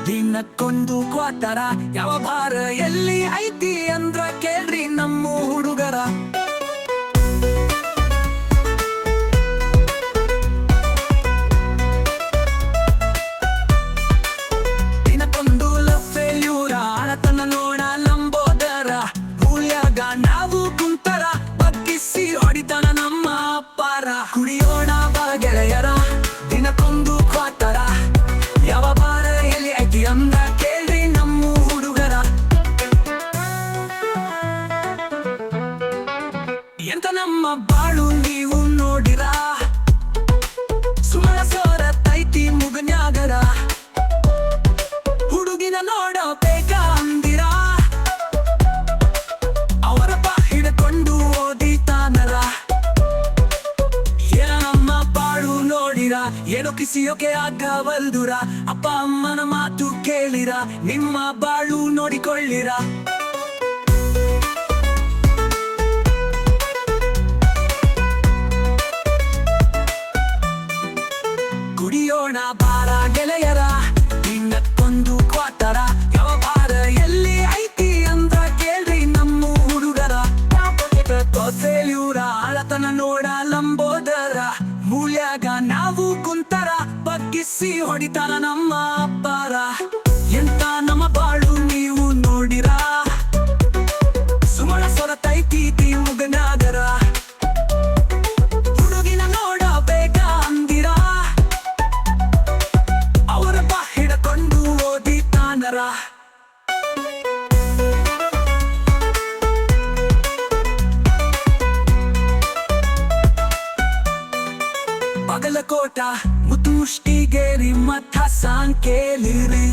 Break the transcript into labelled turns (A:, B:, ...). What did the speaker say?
A: ದಿನಕ್ಕೊಂದು ಕ್ವಾಟರ ಯಾವ ಭಾರ ಎಲ್ಲಿ ಐತಿ ಅಂದ್ರ ಕೇಳ್ರಿ ನಮ್ಮ ಹುಡುಗರ. ದಿನಕ್ಕೊಂದು ಫೇಲ್ಯೂರ ಆಳತನ ನೋಡ ಲಂಬೋದರ ಮೂಲ್ಯಾಗ ನಾವು ಕುಂತರ ಬಗ್ಗಿಸಿ ಹೊಡಿತಾನ ನಮ್ಮ ಅಪ್ಪಾರ. ಕುಡಿಯೋಣ ಬಾ ಗೆಳೆಯರ ದಿನಕ್ಕೊಂದು ಕ್ವಾಟರ ಯಾವ ಭಾರ ಎಲ್ಲಿ ಐತಿ ಅಂದ ಕೇಳ್ರಿ ನಮ್ಮ ಹುಡುಗರ. ಎಂತ ನಮ್ಮ ಬಾಳು ನೀವು ನೋಡಿರ ಸುಮನ ಸೋರತೈತಿ ಮುಗನ್ಯಾಗರ. ಹುಡುಗಿನ ನೋಡಬೇಕ ಅಂದಿರ ಅವರಪ್ಪ ಹಿಡ್ಕೊಂಡು ಓದಿತಾನರ. ಏನ ನಮ್ಮ ಬಾಳು ನೋಡಿರ ಏನೋ ಕಿಸಿಯೋಕೆ ಆಗವಲ್ದುರ. ಅಪ್ಪ ಅಮ್ಮನ ಮಾತು ಕೇಳಿರ ನಿಮ್ಮ ಬಾಳು ನೋಡಿಕೊಳ್ಳಿರ. ಕುಡಿಯೋಣ ಬಾರ ಗೆಳೆಯರ ದಿನಕ್ಕೊಂದು ಕ್ವಾಟರ ಯಾವ ಭಾರ ಎಲ್ಲಿ ಐತಿ ಅಂತ ಕೇಳ್ರಿ ನಮ್ಮ ಹುಡುಗರ. ಫೇಲ್ಯೂರ ಆಳತನ ನೋಡ ಲಂಬೋದರ ಮೂಲ್ಯಾಗ ನಾವು ಕುಂತರ ಬಗ್ಗಿಸಿ ಹೊಡಿತಾನ ನಮ್ಮ ಅಪ್ಪಾರ. ಎಂತ ನಮ್ಮ ಬಾಳು ನೀವು ನೋಡಿರ ಸುಮಳ ಸೊರತೈತಿ ಮುಗನಾಗರ. ಹುಡುಗಿನ ನೋಡಬೇಕ ಅಂದಿರ ಅವರ ಬಾ ಹಿಡ್ಕೊಂಡು ಓದಿತಾನರ. ಬಾಗಲಕೋಟ ಮುತ್ತುಷ್ಟಿಗೇರಿ ಮಠ ಸಾಂಕೇಲಿರಿ